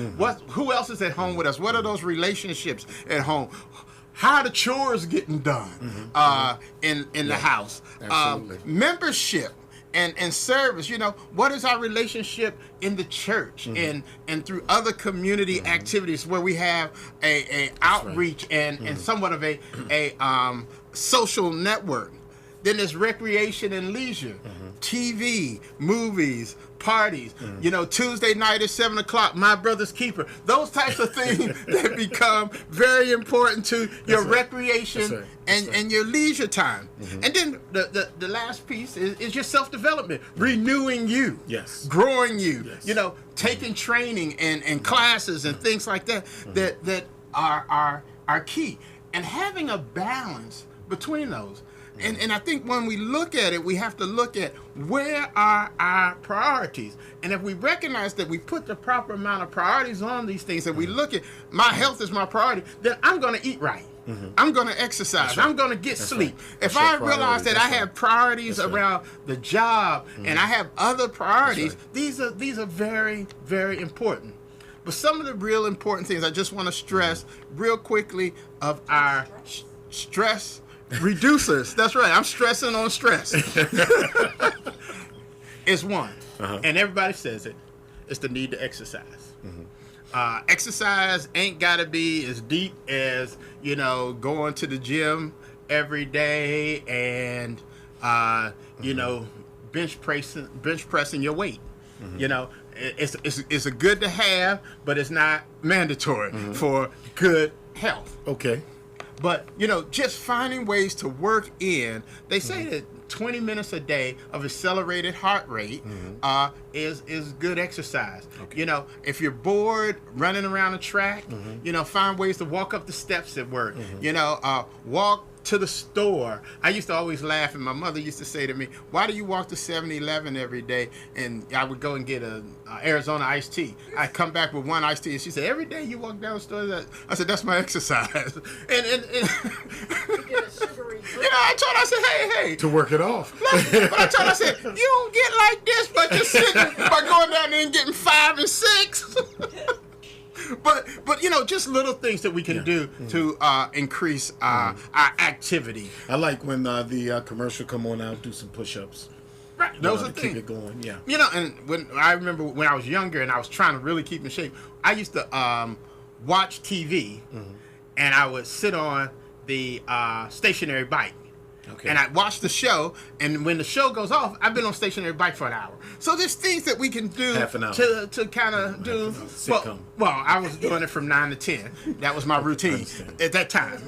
Who else is at home with us? What are those relationships at home? How are the chores getting done in the house? Absolutely. Membership and service. You know, what is our relationship in the church and through other community activities where we have a outreach and somewhat of a social network. Then there's recreation and leisure, TV, movies, parties. You know, Tuesday night at 7 o'clock, My Brother's Keeper. Those types of things that become very important to your recreation and your leisure time. And then the last piece is your self-development, renewing you, growing you. You know, taking training and classes and things like that that are key, and having a balance between those. And I think when we look at it, we have to look at where are our priorities. And if we recognize that we put the proper amount of priorities on these things, and we look at my health is my priority, then I'm going to eat right. I'm going to exercise. I'm going to get sleep. If I realize that I have priorities around the job and I have other priorities, these are very, very important. But some of the real important things I just want to stress real quickly of our stress reducers. That's right. I'm stressing on stress. It's one, and everybody says it. It's the need to exercise. Exercise ain't got to be as deep as, you know, going to the gym every day and you know, bench pressing your weight. You know, it's a good to have, but it's not mandatory for good health. Okay. But, you know, just finding ways to work in, they say that 20 minutes a day of accelerated heart rate is good exercise. Okay. You know, if you're bored running around a track, you know, find ways to walk up the steps at work. You know, walk to the store. I used to always laugh, and my mother used to say to me, why do you walk to 7-Eleven every day? And I would go and get a Arizona iced tea. I'd come back with one iced tea, and she said, every day you walk down the store? I said, that's my exercise. and You get a sugary drink. you know, I told her, I said, hey. To work it off. But I told her, I said, you don't get like this by just sitting, by going down there and getting 5 and 6. But you know, just little things that we can do to increase our activity. I like when the commercial come on out, do some push-ups. Right, those are to things. keep it going. Yeah. You know, and when I remember when I was younger and I was trying to really keep in shape, I used to watch TV, and I would sit on the stationary bike. Okay. And I watch the show, and when the show goes off, I've been on stationary bike for an hour. So there's things that we can do to kind of do. Well, I was doing it from 9 to 10. That was my routine at that time.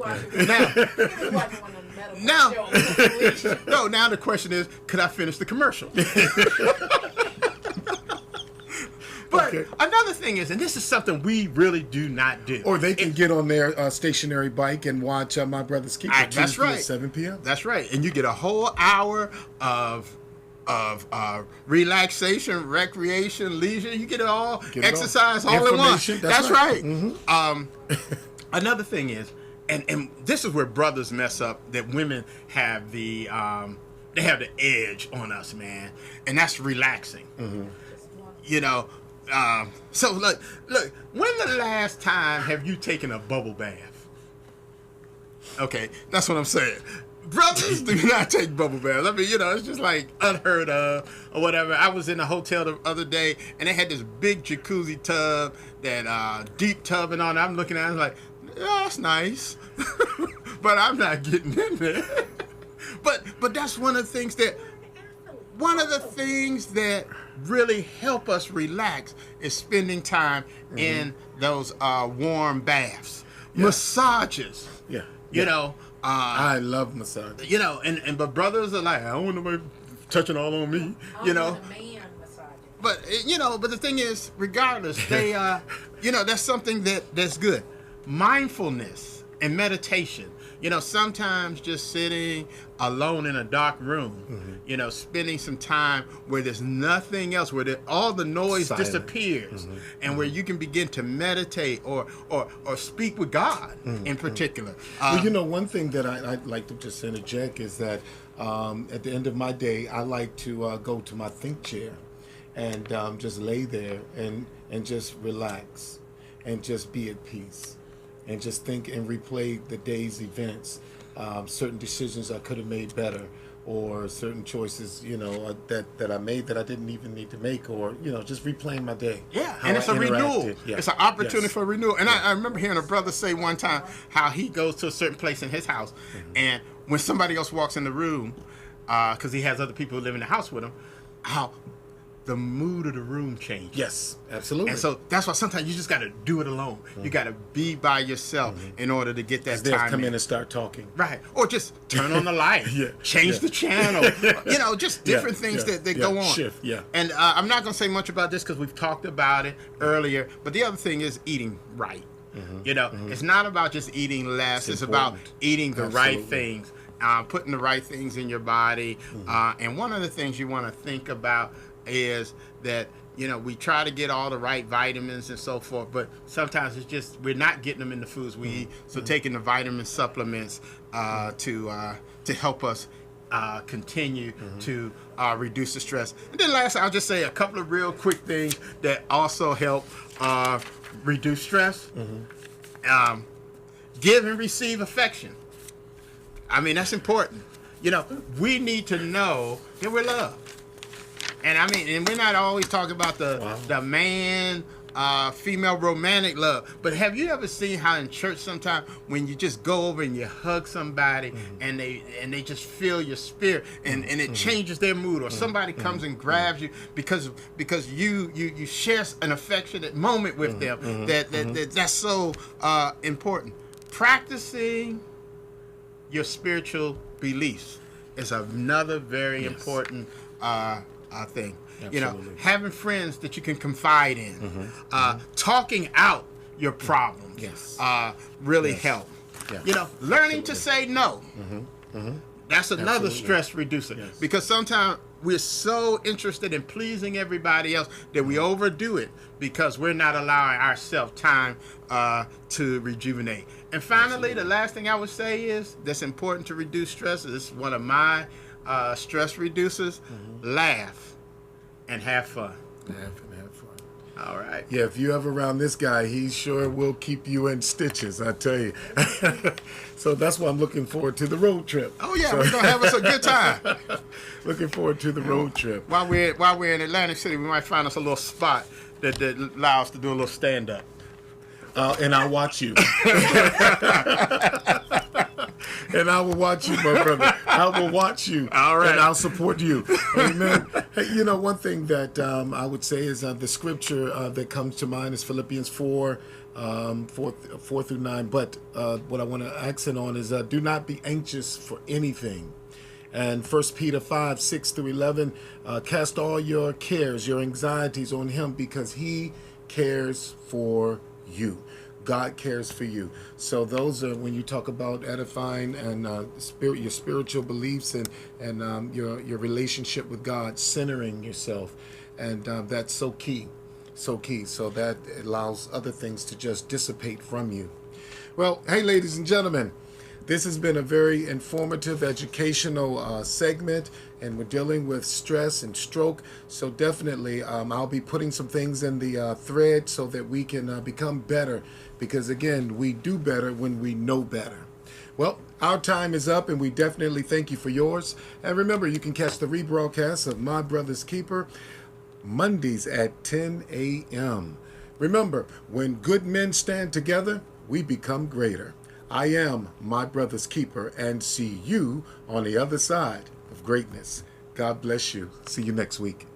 Now the question is, could I finish the commercial? But another thing is, and this is something we really do not do. Or they can get on their stationary bike and watch My Brother's Keeper Tuesday at 7 p.m. That's right. And you get a whole hour of relaxation, recreation, leisure. You get it all, exercise all at once. That's right. Another thing is, and this is where brothers mess up, that women have the edge on us, man. And that's relaxing. You know, so look, when the last time have you taken a bubble bath? Okay, that's what I'm saying. Brothers do not take bubble baths. I mean, you know, it's just like unheard of or whatever. I was in a hotel the other day, and they had this big jacuzzi tub, that deep tub and all that. I'm looking at it, I'm like, yeah, that's nice. But I'm not getting in there. But that's one of the things that really help us relax is spending time in those warm baths. Massages. You know, I love massage. You know, but brothers are like, I don't want nobody touching all on me. You know. Want a man massaging. But but the thing is, regardless, they that's something that's good. Mindfulness and meditation. Sometimes just sitting alone in a dark room, spending some time where there's nothing else, where all the noise Silent. disappears, and where you can begin to meditate or speak with God in particular. Well, one thing that I'd like to just interject is that at the end of my day, I like to go to my think chair and just lay there and just relax and just be at peace. And just think and replay the day's events, certain decisions I could have made better, or certain choices, that I made that I didn't even need to make, or just replaying my day. Yeah, and it's a renewal. Yeah. It's an opportunity for renewal. And I remember hearing a brother say one time how he goes to a certain place in his house, and when somebody else walks in the room, because he has other people who live in the house with him, how the mood of the room changes. Yes, absolutely. And so that's why sometimes you just got to do it alone. You got to be by yourself in order to get that They'll time come in and start talking. Right. Or just turn on the light. Change the channel. Just different things that go on. Shift, And I'm not going to say much about this because we've talked about it earlier. But the other thing is eating right. It's not about just eating less. It's about eating the right things. Putting the right things in your body. And one of the things you want to think about is that we try to get all the right vitamins and so forth, but sometimes it's just we're not getting them in the foods we eat. So taking the vitamin supplements to help us continue to reduce the stress. And then last, I'll just say a couple of real quick things that also help reduce stress. Give and receive affection. I mean, that's important. We need to know that we're loved. And we're not always talking about the man, female romantic love. But have you ever seen how in church sometimes when you just go over and you hug somebody and they just feel your spirit and it changes their mood, or somebody comes and grabs you because you share an affectionate moment with them that's so important. Practicing your spiritual beliefs is another very important thing. Absolutely. Having friends that you can confide in, talking out your problems, really help. Yeah. Learning to say no. That's another stress reducer, because sometimes we're so interested in pleasing everybody else that we overdo it because we're not allowing ourselves time to rejuvenate. And finally, the last thing I would say is that's important to reduce stress. This is one of my stress reducers. Laugh and have fun. Laugh and have fun. All right. Yeah, if you're ever around this guy, he sure will keep you in stitches, I tell you. So that's why I'm looking forward to the road trip. Oh yeah, we're gonna have us a good time. Looking forward to the road trip. While we're in Atlantic City, we might find us a little spot that allows us to do a little stand up. And I'll watch you. And I will watch you, my brother. I will watch you. All right. And I'll support you. Amen. Hey, one thing that I would say is the scripture that comes to mind is Philippians 4 through 9. But what I want to accent on is do not be anxious for anything. And 1 Peter 5, 6 through 11, cast all your cares, your anxieties on him because he cares for you. God cares for you. So those are when you talk about edifying and your spiritual beliefs and your relationship with God, centering yourself, and that's so key. So that allows other things to just dissipate from you. Well, hey, ladies and gentlemen, this has been a very informative, educational segment, and we're dealing with stress and stroke. So definitely, I'll be putting some things in the thread so that we can become better. Because again, we do better when we know better. Well, our time is up, and we definitely thank you for yours. And remember, you can catch the rebroadcast of My Brother's Keeper Mondays at 10 a.m. Remember, when good men stand together, we become greater. I am My Brother's Keeper, and see you on the other side of greatness. God bless you. See you next week.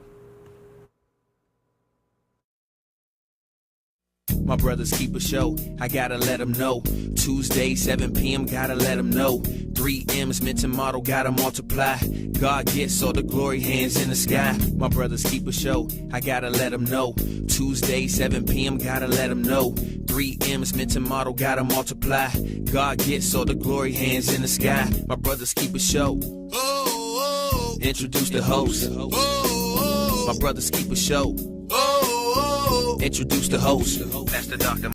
My brothers keep a show, I gotta let them know. Tuesday, 7 p.m., gotta let them know. 3 M's, mental model, gotta multiply. God gets all the glory, hands in the sky. My brothers keep a show, I gotta let them know. Tuesday, 7 p.m., gotta let them know. 3 M's, mental model, gotta multiply. God gets all the glory, hands in the sky. My brothers keep a show. Introduce the host. My brothers keep a show. Introduce the host. That's the Dr.